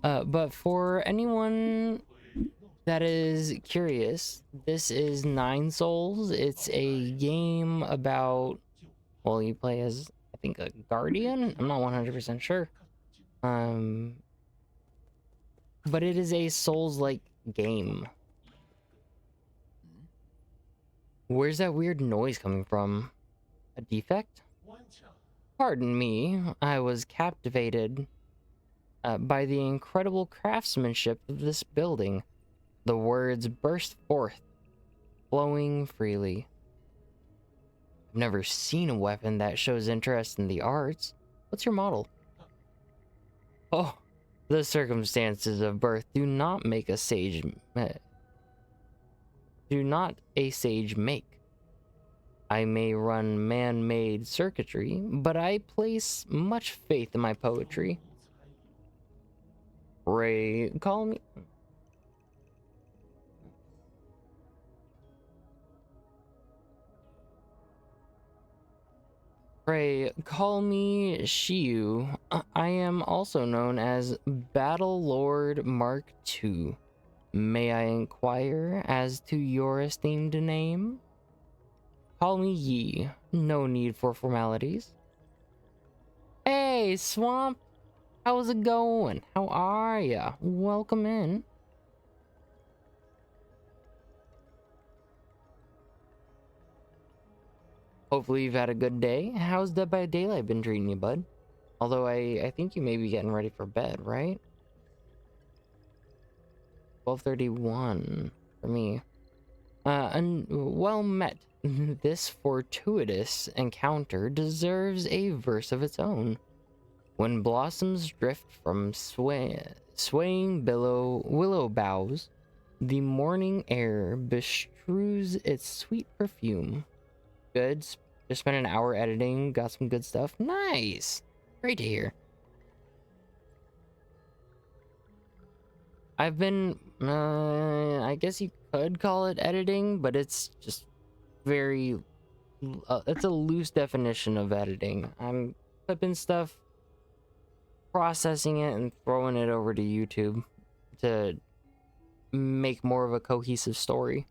But for anyone that is curious, this is Nine Souls. It's a game about, well, you play as, I think, a guardian. I'm not 100% sure. Um, but it is a Souls-like game. Where's that weird noise coming from? A defect? Pardon me, I was captivated by the incredible craftsmanship of this building. The words burst forth, flowing freely. I've never seen a weapon that shows interest in the arts. What's your model? Oh, the circumstances of birth do not make a sage. Do not a sage make. I may run man-made circuitry, but I place much faith in my poetry. Ray, call me. Pray, call me Shiyu. I am also known as Battle Lord Mark II. May I inquire as to your esteemed name? Call me Yi. No need for formalities. Hey, Swamp. How's it going? How are ya? Welcome in. Hopefully you've had a good day. How's Dead by Daylight been treating you, bud? Although I think you may be getting ready for bed, right? 12:31 for me. And well met. This fortuitous encounter deserves a verse of its own. When blossoms drift from swaying willow boughs, the morning air bestrews its sweet perfume. Good. Just spent an hour editing, got some good stuff. Nice. Great to hear. I've been, I guess you could call it editing, but it's just very, it's a loose definition of editing. I'm clipping stuff, processing it, and throwing it over to YouTube to make more of a cohesive story.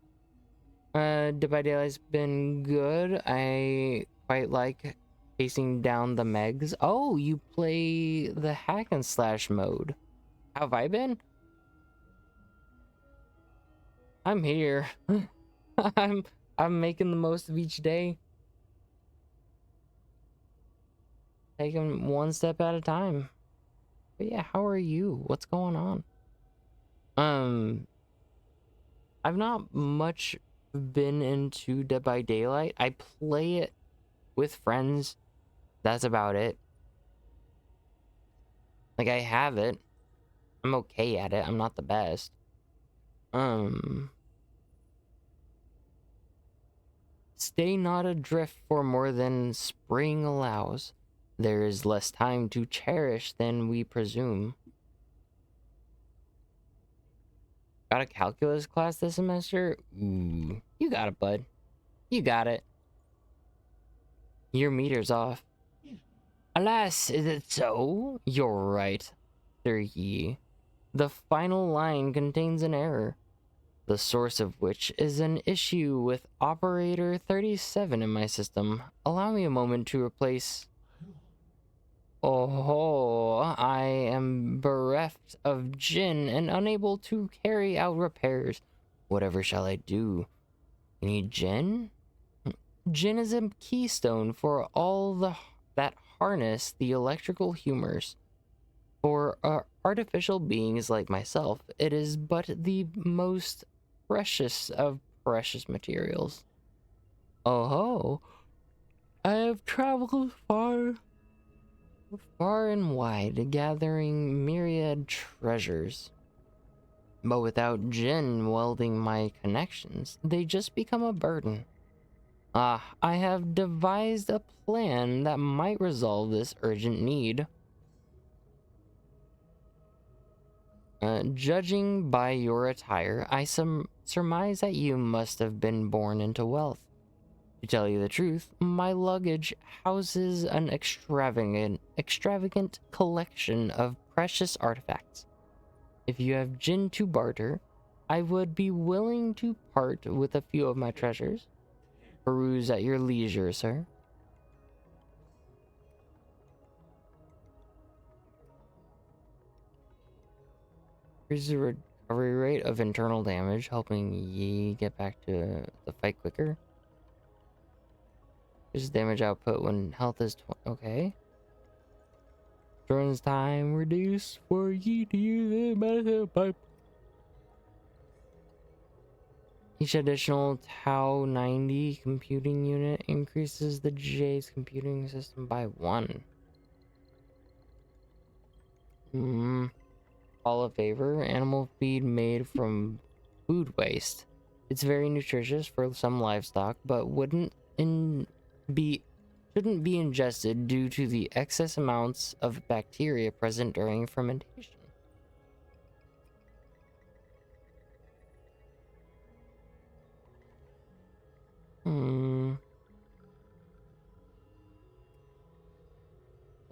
Dead by Daylight's been good. I quite like chasing down the Megs. Oh, you play the hack and slash mode. How have I been? I'm here. I'm making the most of each day. Taking one step at a time. But yeah, how are you? What's going on? I've not much been into Dead by Daylight. I play it with friends. That's about it. Like, I have it. I'm okay at it. I'm not the best. Stay not adrift for more than spring allows. There is less time to cherish than we presume. Got a calculus class this semester? Ooh, you got it, bud. You got it. Your meter's off. Alas, is it so? You're right, Sir Yi. The final line contains an error, the source of which is an issue with operator 37 in my system. Allow me a moment to replace... Oh, I am bereft of Jin and unable to carry out repairs. Whatever shall I do? You need Jin? Jin is a keystone for all that harness the electrical humors. For artificial beings like myself, it is but the most precious of precious materials. Oh ho! I have traveled far and wide, gathering myriad treasures. But without Jin welding my connections, they just become a burden. Ah, I have devised a plan that might resolve this urgent need. Judging by your attire, I surmise that you must have been born into wealth. To tell you the truth, my luggage houses an extravagant collection of precious artifacts. If you have Jin to barter, I would be willing to part with a few of my treasures. Peruse at your leisure, sir. Here's the recovery rate of internal damage, helping ye get back to the fight quicker. Here's damage output when health is okay. Turns time reduced for ye to use the medicine pipe. Each additional Tau 90 computing unit increases the J's computing system by 1. Hall of Favor, animal feed made from food waste. It's very nutritious for some livestock, but shouldn't be ingested due to the excess amounts of bacteria present during fermentation.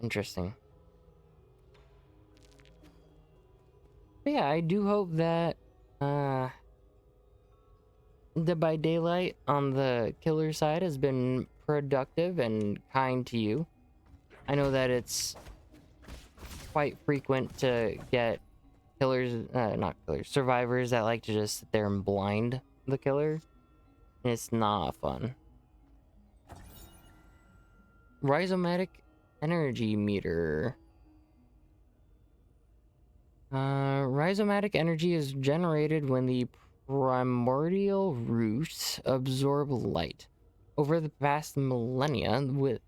Interesting. But yeah, I do hope that Dead by Daylight on the killer side has been productive and kind to you. I know that it's quite frequent to get not killers, survivors that like to just sit there and blind the killer. And it's not fun. Rhizomatic energy meter. Rhizomatic energy is generated when the primordial roots absorb light. Over the past millennia, with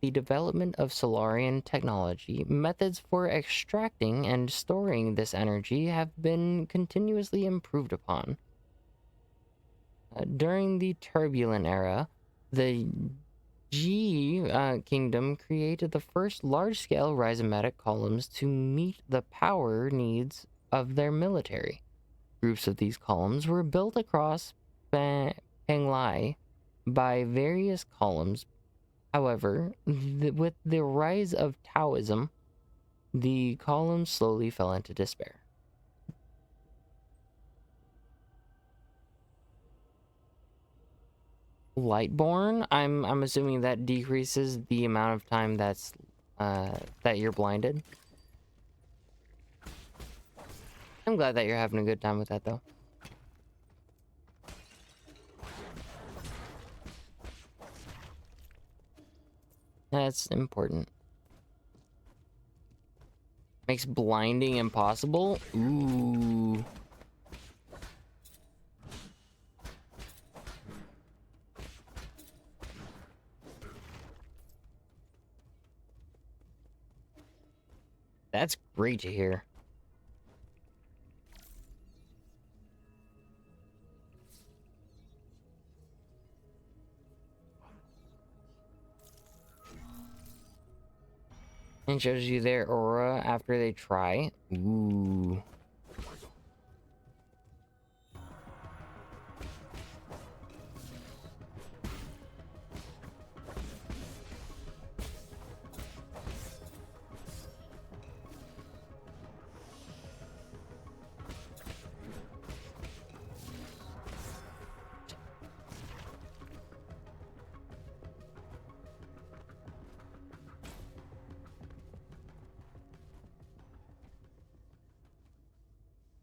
the development of Solarian technology, methods for extracting and storing this energy have been continuously improved upon. During the Turbulent Era, the G Kingdom created the first large-scale rhizomatic columns to meet the power needs of their military. Groups of these columns were built across Penglai by various columns. However, with the rise of Taoism, the columns slowly fell into despair. Lightborn, I'm assuming that decreases the amount of time that you're blinded. I'm glad that you're having a good time with that, though. That's important. Makes blinding impossible? Ooh. That's great to hear. And shows you their aura after they try. Ooh.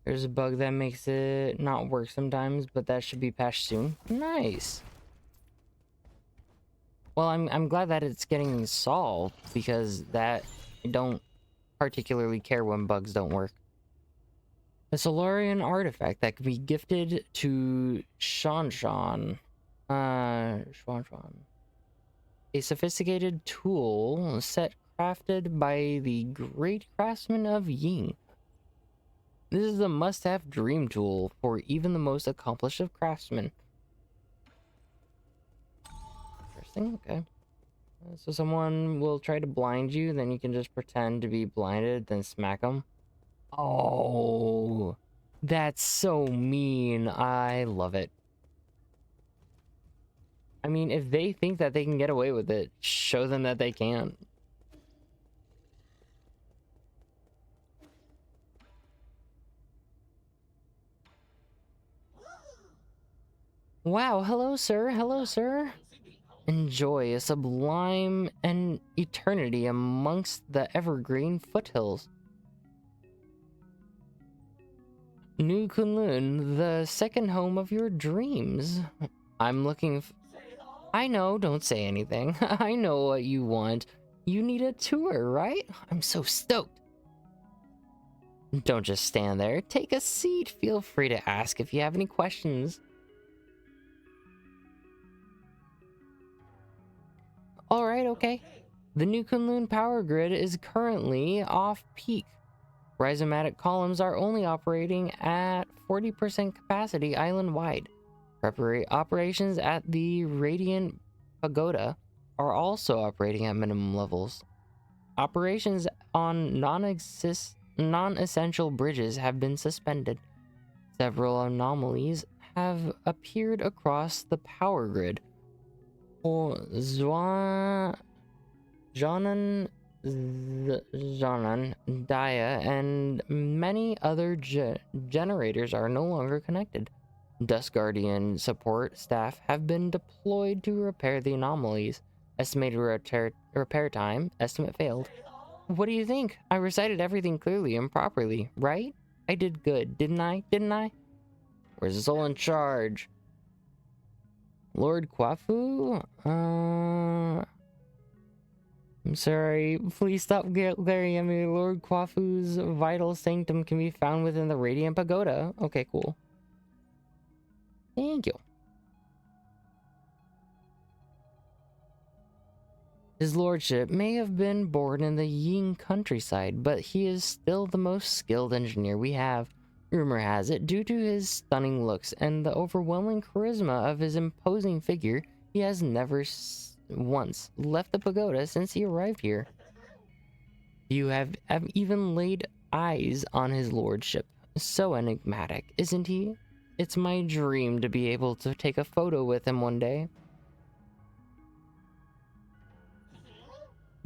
There's a bug that makes it not work sometimes, but that should be patched soon. Nice. Well, I'm glad that it's getting solved, because I don't particularly care when bugs don't work. A Solarian artifact that can be gifted to Shanshan. Shanshan. A sophisticated tool set crafted by the great craftsman of Ying. This is a must-have dream tool for even the most accomplished of craftsmen. Interesting, okay. So someone will try to blind you, then you can just pretend to be blinded, then smack them. Oh, that's so mean. I love it. I mean, if they think that they can get away with it, show them that they can't. Wow, hello, sir. Hello, sir. Enjoy a sublime and eternity amongst the evergreen foothills. New Kunlun, the second home of your dreams. I'm looking I know, don't say anything. I know what you want. You need a tour, right? I'm so stoked. Don't just stand there. Take a seat. Feel free to ask if you have any questions. Alright, okay. The new Kunlun power grid is currently off peak. Rhizomatic columns are only operating at 40% capacity island-wide. Operations at the Radiant Pagoda are also operating at minimum levels. Operations on non-essential bridges have been suspended. Several anomalies have appeared across the power grid. Janan, Daya, and many other generators are no longer connected. Dust Guardian support staff have been deployed to repair the anomalies. Estimated repair time, estimate failed. What do you think? I recited everything clearly and properly, right? I did good, didn't I? Didn't I? Where's the soul in charge? Lord Kwafu? I'm sorry. Please stop glaring at me. Lord Kwafu's vital sanctum can be found within the Radiant Pagoda. Okay, cool. Thank you. His lordship may have been born in the Ying countryside, but he is still the most skilled engineer we have. Rumor has it, due to his stunning looks and the overwhelming charisma of his imposing figure, he has never once left the pagoda since he arrived here. You have even laid eyes on his lordship. So enigmatic, isn't he? It's my dream to be able to take a photo with him one day.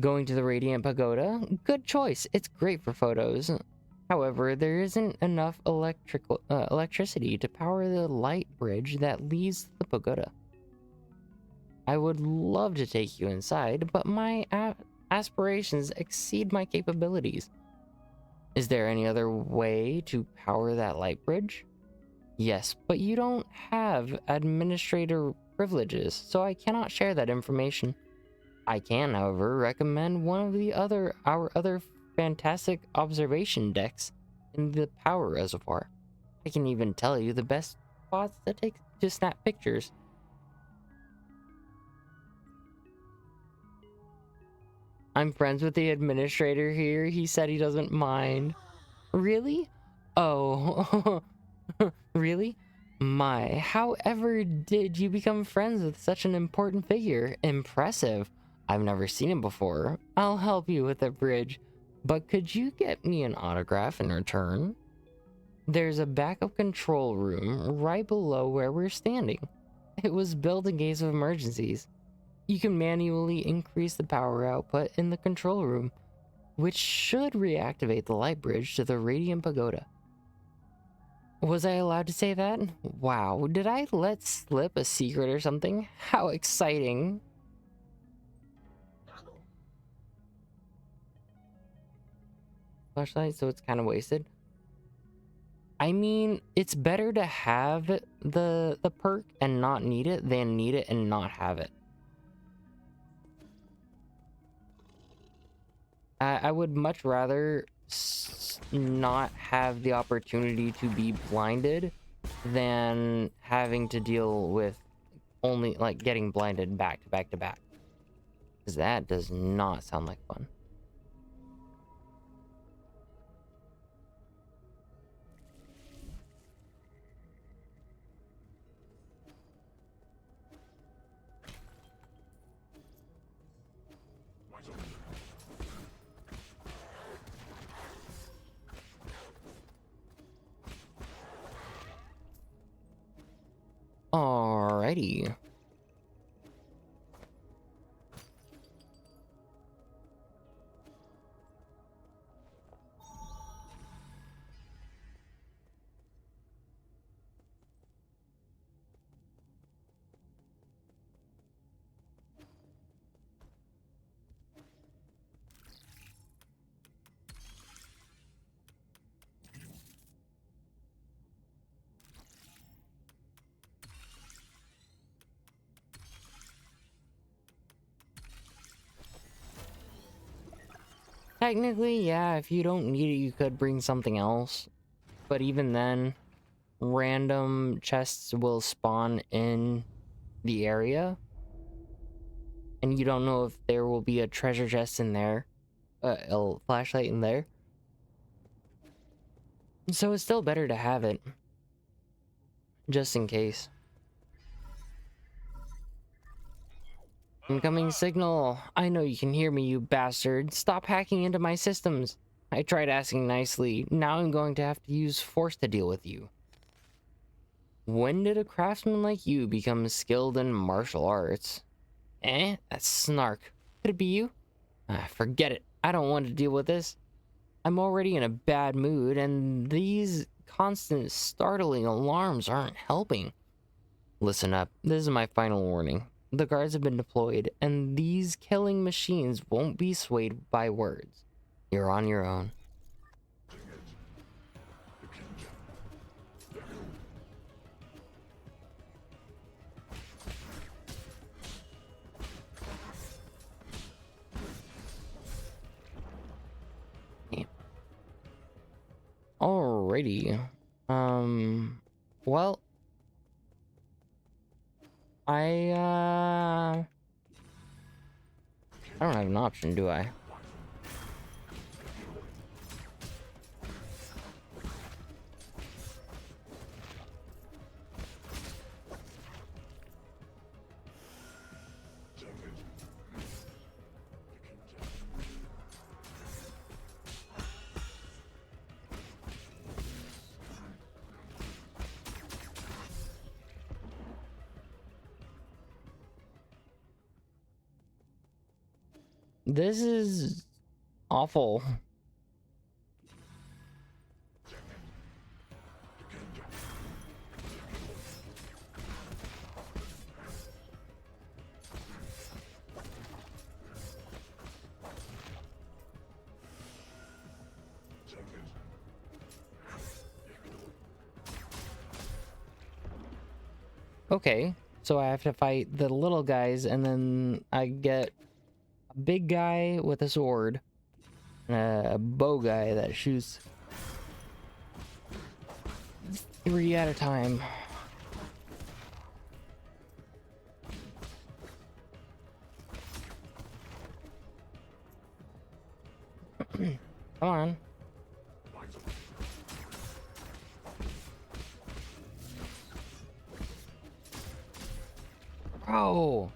Going to the Radiant Pagoda? Good choice. It's great for photos. However, there isn't enough electricity to power the light bridge that leads to the pagoda. I would love to take you inside, but my aspirations exceed my capabilities. Is there any other way to power that light bridge? Yes, but you don't have administrator privileges, so I cannot share that information. I can, however, recommend one of our other fantastic observation decks in the power reservoir. I can even tell you the best spots to snap pictures. I'm friends with the administrator here. He said he doesn't mind. Really? Oh, really? My, however did you become friends with such an important figure? Impressive. I've never seen him before. I'll help you with the bridge, but could you get me an autograph in return? There's a backup control room right below where we're standing. It was built in case of emergencies. You can manually increase the power output in the control room, which should reactivate the light bridge to the Radiant Pagoda. Was I allowed to say that? Wow, did I let slip a secret or something? How exciting. Flashlight, so it's kind of wasted. I mean, it's better to have the perk and not need it than need it and not have it. I would much rather not have the opportunity to be blinded than having to deal with only like getting blinded back to back to back. Because that does not sound like fun. Alrighty. Technically, yeah, if you don't need it, you could bring something else. But even then, random chests will spawn in the area. And you don't know if there will be a treasure chest in there. A flashlight in there. So it's still better to have it. Just in case. Incoming signal. I know you can hear me, you bastard. Stop hacking into my systems. I tried asking nicely. Now I'm going to have to use force to deal with you. When did a craftsman like you become skilled in martial arts? Eh? That's snark. Could it be you? Ah, forget it. I don't want to deal with this. I'm already in a bad mood, and these constant startling alarms aren't helping. Listen up. This is my final warning. The guards have been deployed, and these killing machines won't be swayed by words. You're on your own. Alrighty. Well, I don't have an option, do I? This is awful. Okay, so I have to fight the little guys, and then I get a big guy with a sword and a bow guy that shoots 3 at a time. Come on. Bro.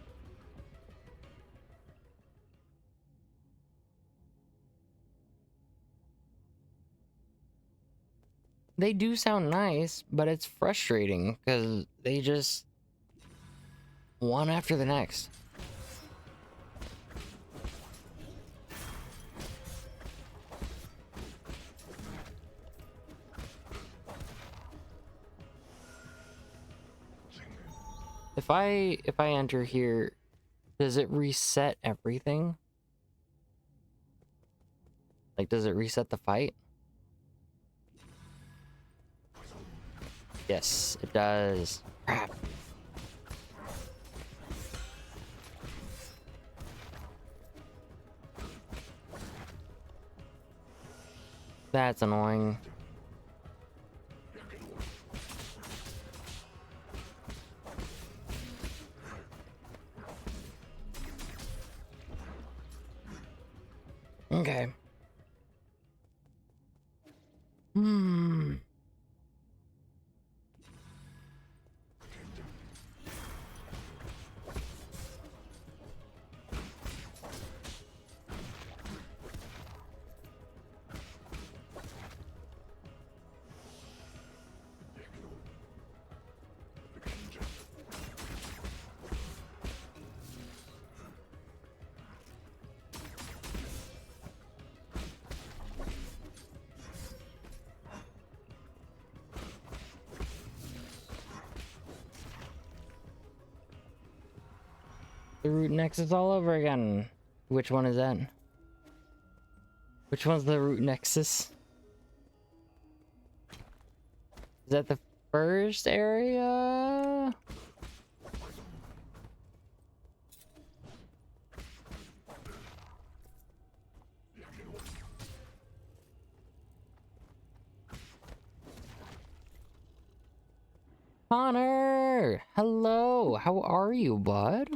They do sound nice, but it's frustrating because they just one after the next. If I enter here, does it reset everything? Like, does it reset the fight? Yes, it does. Crap. That's annoying. Okay. Hmm. The root nexus all over again. Which one is that? Which one's the root nexus? Is that the first area? Connor! Hello! How are you, bud?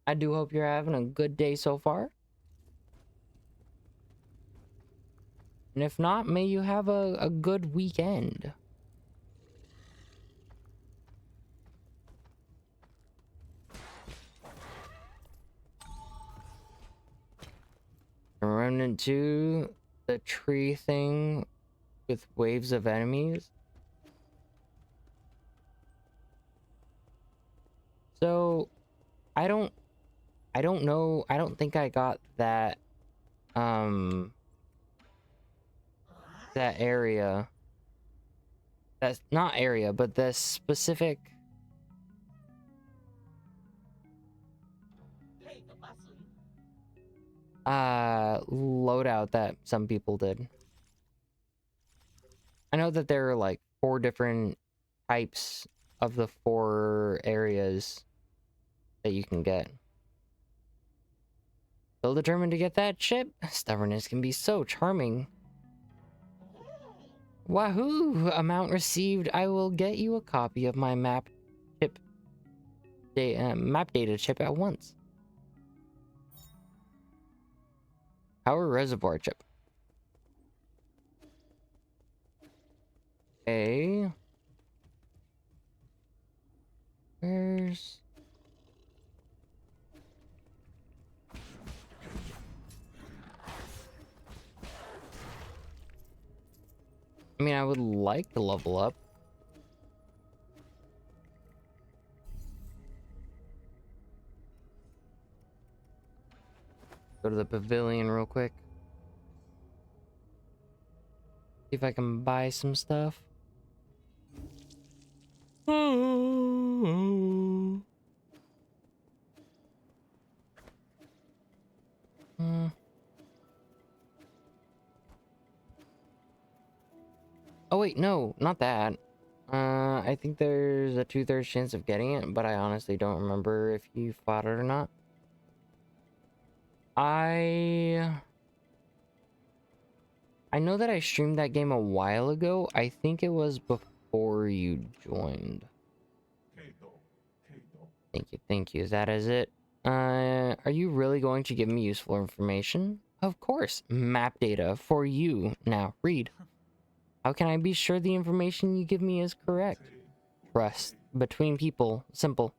I do hope you're having a good day so far. And if not, may you have a good weekend. Remnant 2, the tree thing with waves of enemies. So, I don't know. I don't think I got that that area. That's not area, but the specific loadout that some people did. I know that there are like 4 different types of the 4 areas that you can get. Still determined to get that chip? Stubbornness can be so charming. Wahoo! Amount received. I will get you a copy of my map data chip at once. Power reservoir chip. Okay. Where's... I mean, I would like to level up. Go to the pavilion real quick. See if I can buy some stuff. Oh wait, no, not that. I think there's a 2/3 chance of getting it, but I honestly don't remember if you fought it or not. I know that I streamed that game a while ago. I think it was before you joined. Thank you. That is it. Are you really going to give me useful information? Of course. Map data for you. Now, read. How can I be sure the information you give me is correct? Trust between people. Simple.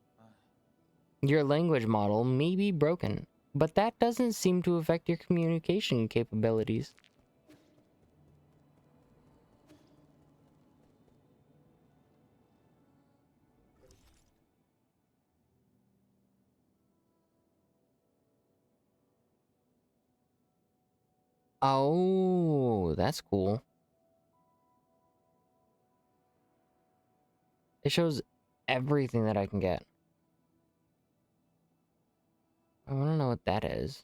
Your language model may be broken, but that doesn't seem to affect your communication capabilities. Oh, that's cool. It shows everything that I can get. I want to know what that is.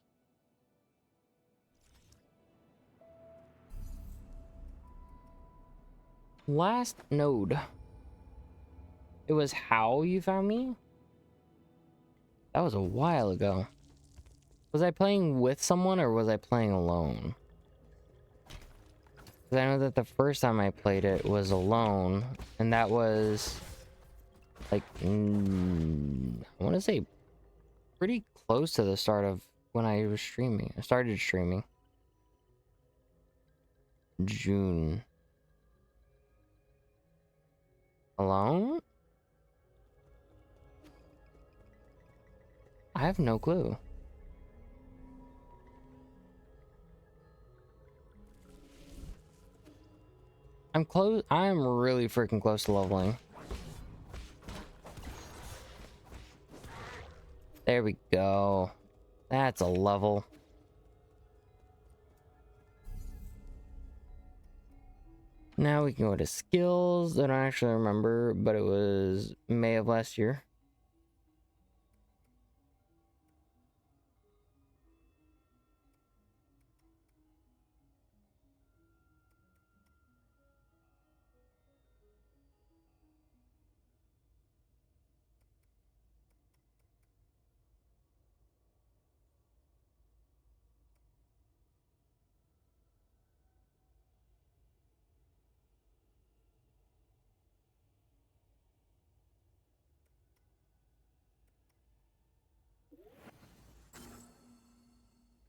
Last node. It was how you found me? That was a while ago. Was I playing with someone or was I playing alone? Because I know that the first time I played it was alone, and that was like, I want to say pretty close to the start of when I was streaming. I started streaming. June. Alone? I have no clue. I'm close. I am really freaking close to leveling. There we go. That's a level. Now we can go to skills. I don't actually remember, but it was May of last year.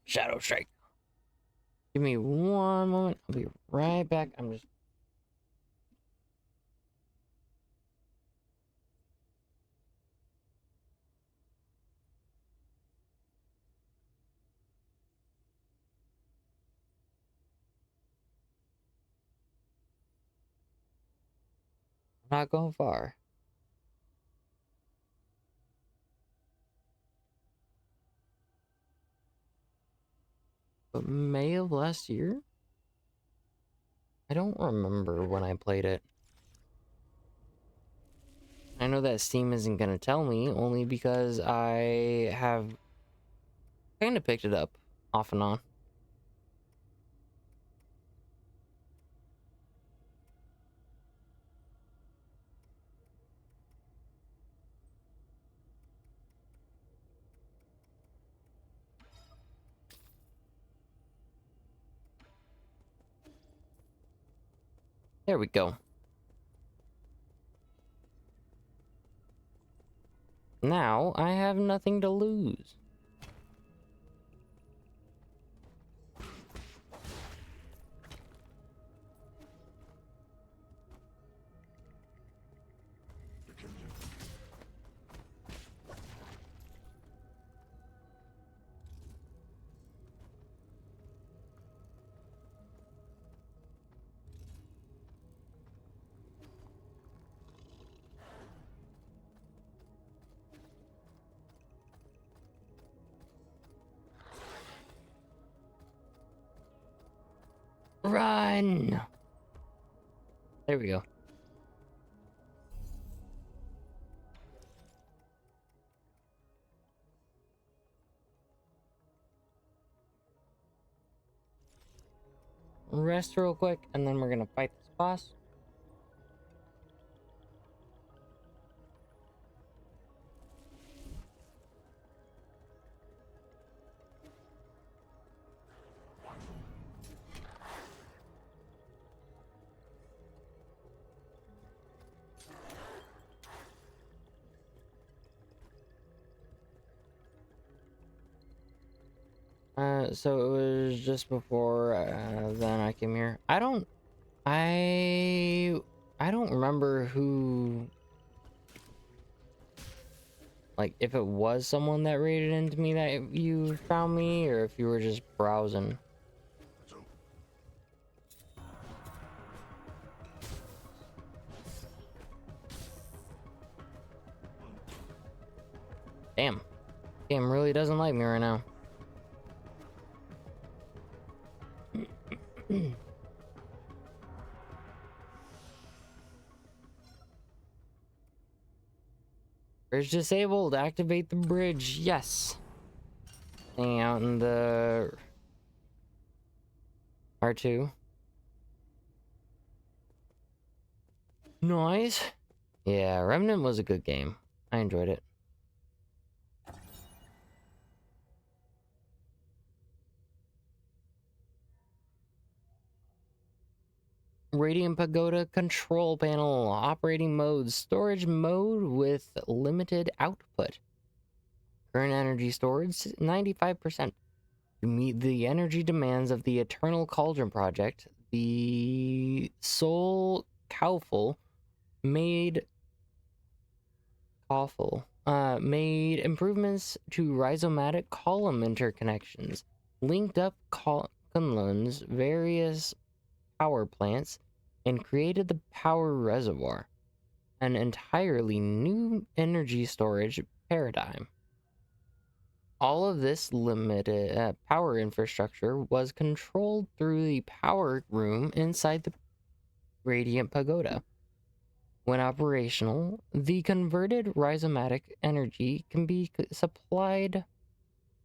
Shadow Strike. Give me one moment. I'll be right back. I'm just... I'm not going far. But May of last year? I don't remember when I played it. I know that Steam isn't going to tell me, only because I have kind of picked it up off and on. There we go. Now I have nothing to lose. Run! There we go. Rest real quick, and then we're gonna fight this boss. So it was just before then I came here. I don't remember who, like, if it was someone that raided into me that you found me, or if you were just browsing. Damn. Game really doesn't like me right now. Bridge disabled. Activate the bridge. Yes. Hanging out in the R2. Nice. Yeah, Remnant was a good game. I enjoyed it. Radiant Pagoda control panel, operating modes, storage mode with limited output. Current energy storage 95%. To meet the energy demands of the Eternal Cauldron project, the Soul Cowful made made improvements to rhizomatic column interconnections, linked up Kunlun's various power plants, and created the power reservoir, an entirely new energy storage paradigm. All of this limited power infrastructure was controlled through the power room inside the Radiant Pagoda. When operational, the converted rhizomatic energy can be supplied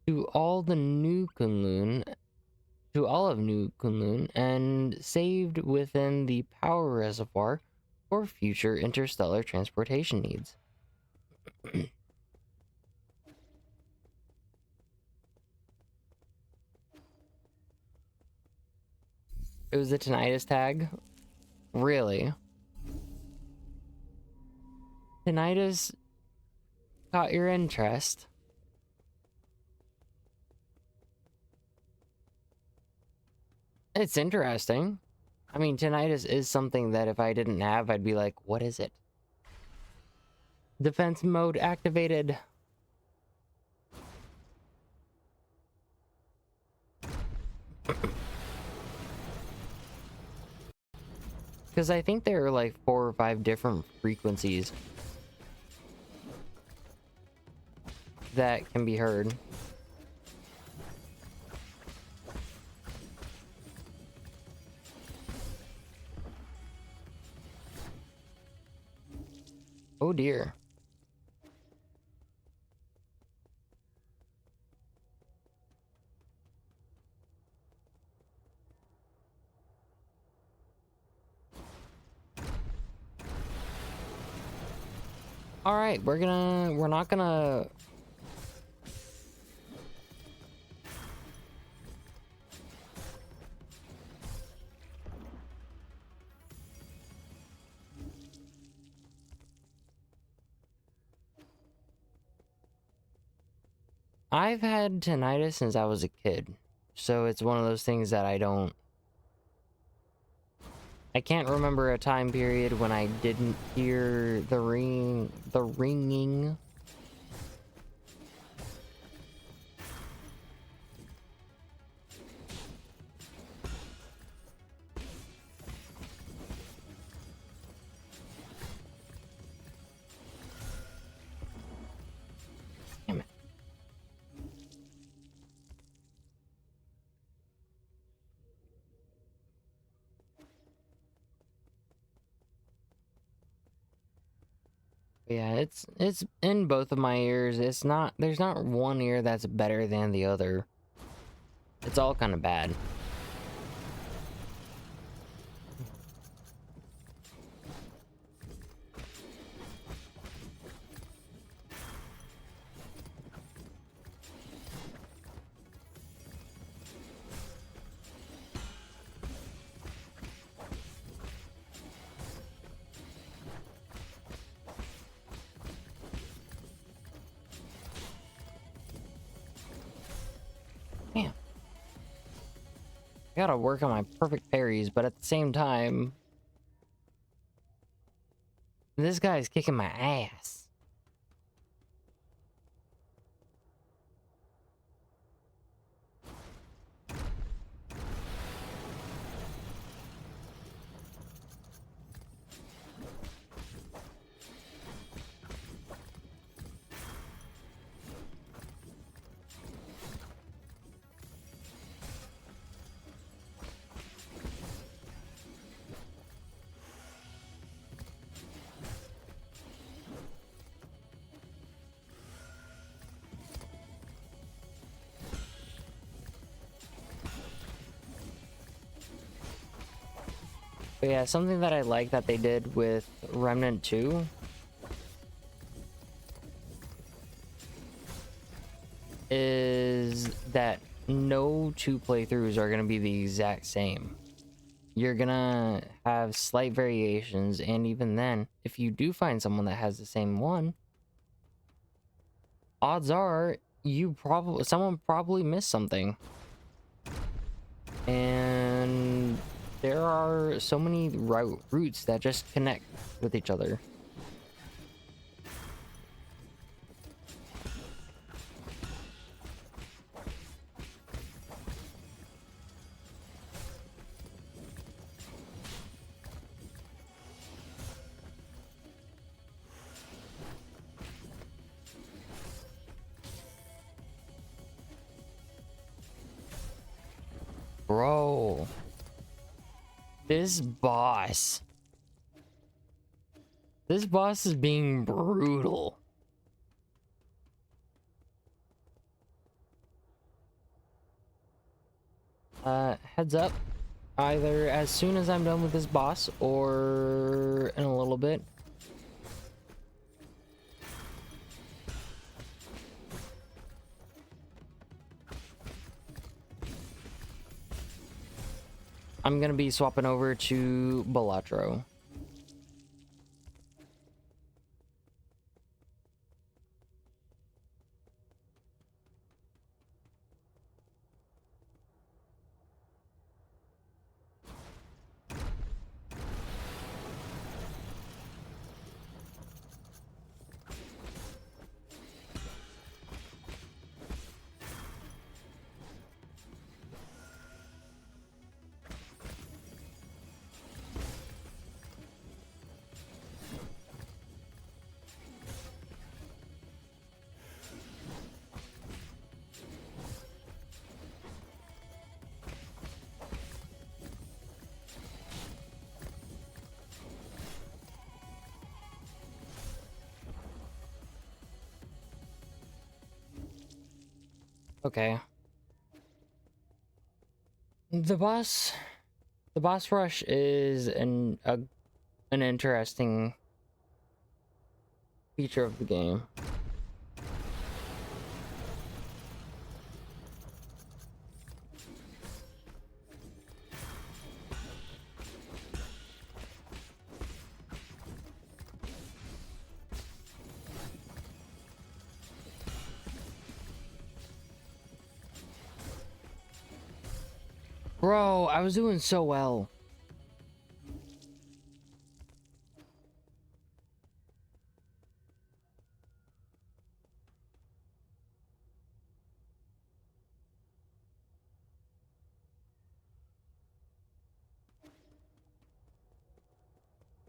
to all of New Kunlun, and saved within the power reservoir for future interstellar transportation needs. It was the tinnitus tag? Really? Tinnitus caught your interest? It's interesting. I mean, tinnitus is something that if I didn't have, I'd be like, what is it? Defense mode activated. Because I think there are like 4 or 5 different frequencies that can be heard. Oh dear. All right, we're not gonna. I've had tinnitus since I was a kid, so it's one of those things that I can't remember a time period when I didn't hear the ringing. Damn it. Yeah, it's in both of my ears. There's not one ear that's better than the other. It's all kind of bad. Damn. I gotta work on my perfect parries, but at the same time, this guy's kicking my ass. But yeah, something that I like that they did with Remnant 2 is that no 2 playthroughs are gonna be the exact same. You're gonna have slight variations, and even then, if you do find someone that has the same one, odds are someone probably missed something. And there are so many routes that just connect with each other. Bro, this boss is being brutal. Heads up, either as soon as I'm done with this boss or in a little bit, I'm gonna be swapping over to Balatro. Okay. The boss rush is an interesting feature of the game. Bro, I was doing so well.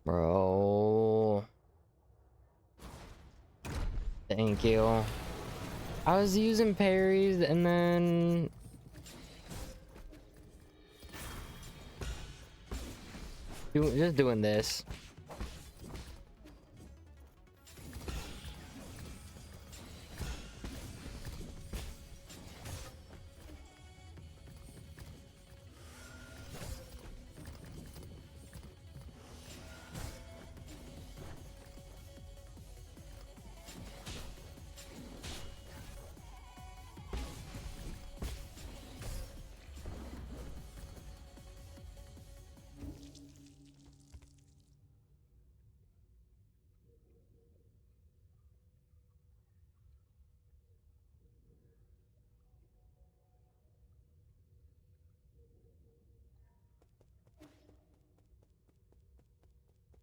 Bro. Thank you. I was using parries and then just doing this.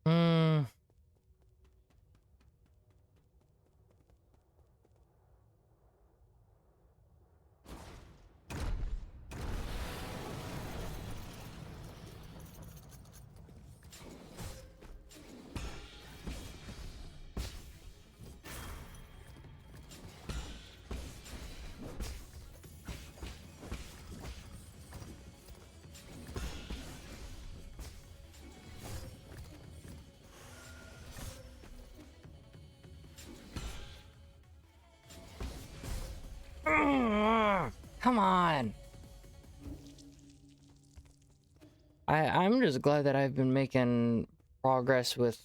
Hmm. Come on. I'm just glad that I've been making progress with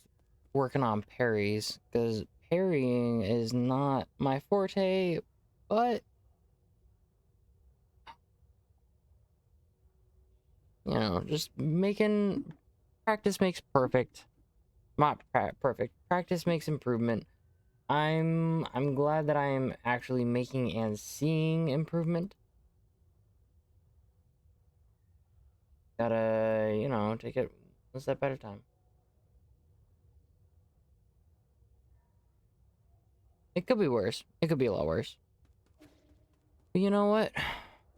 working on parries, because parrying is not my forte, but you know, just making practice makes perfect. Not perfect. Practice makes improvement. I'm glad that I'm actually making and seeing improvement. Gotta, you know, take it one step at a time. It could be worse. It could be a lot worse. But you know what?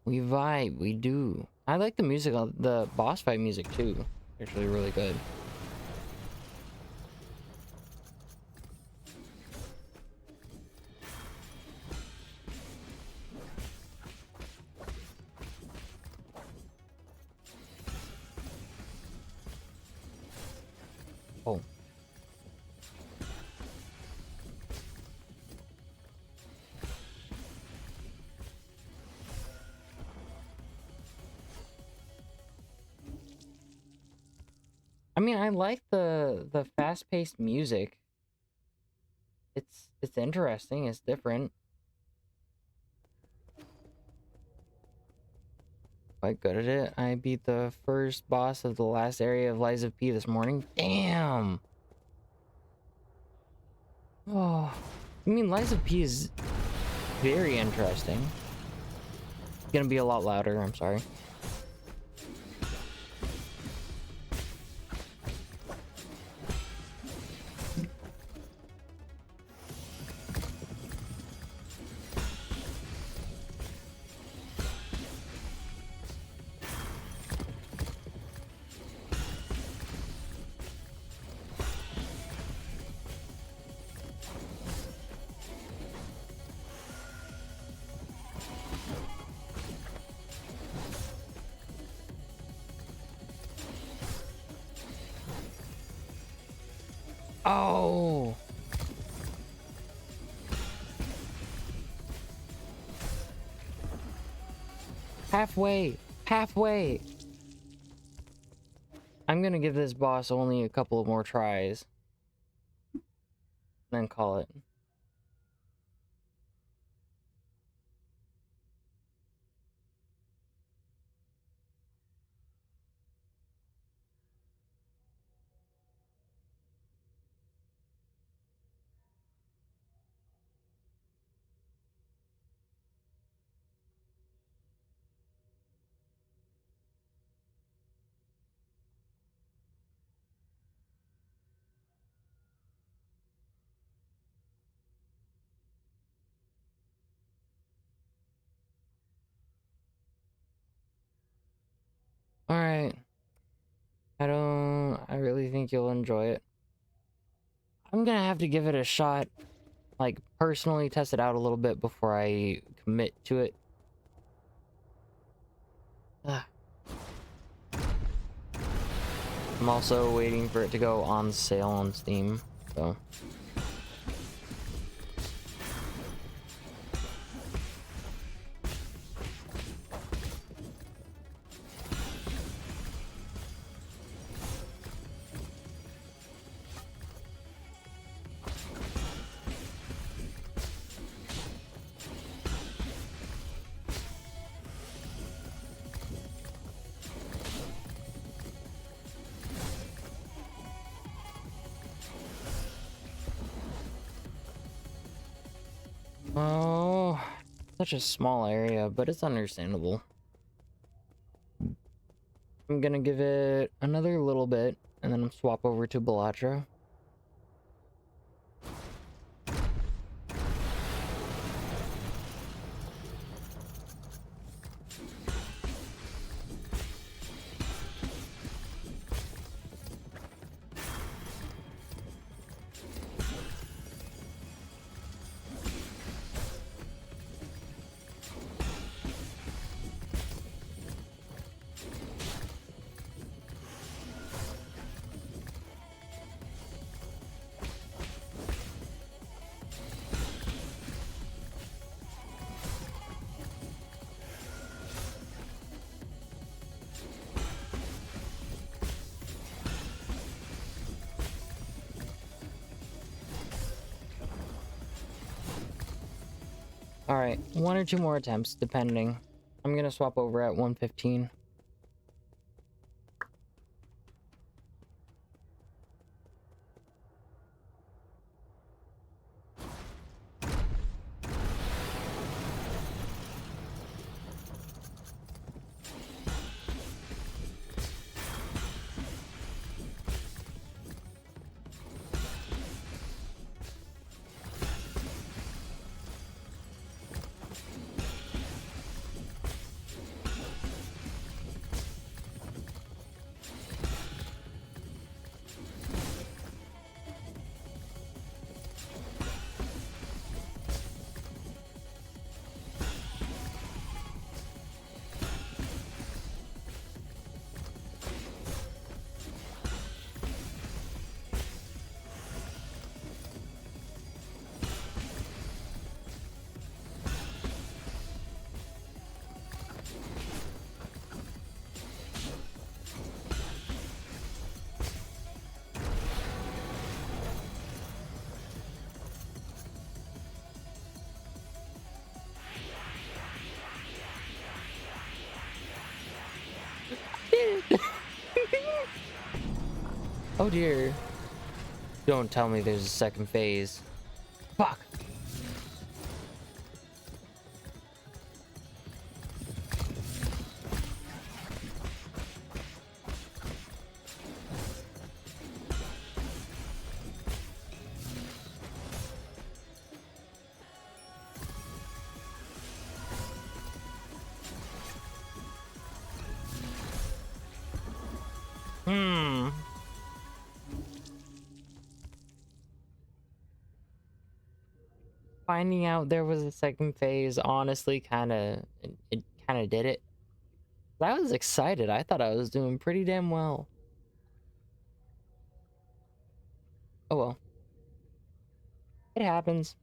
We vibe. We do. I like the music on the boss fight music too. Actually, really good. Oh. I mean, I like the fast-paced music. It's interesting. It's different. Quite good at it. I beat the first boss of the last area of Lies of P this morning. Damn. Oh, I mean, Lies of P is very interesting. It's gonna be a lot louder. I'm sorry. Oh. Halfway. Halfway. I'm gonna give this boss only a couple of more tries. Then call it. Alright. I really think you'll enjoy it. I'm gonna have to give it a shot. Like, personally test it out a little bit before I commit to it. Ugh. I'm also waiting for it to go on sale on Steam, so... Oh, such a small area, but it's understandable. I'm gonna give it another little bit, and then swap over to Balatro. Alright, one or two more attempts, depending. I'm gonna swap over at 115. Oh dear. Don't tell me there's a second phase. Fuck! Finding out there was a second phase honestly it kind of did it. I was excited. I thought I was doing pretty damn well. Oh well. It happens.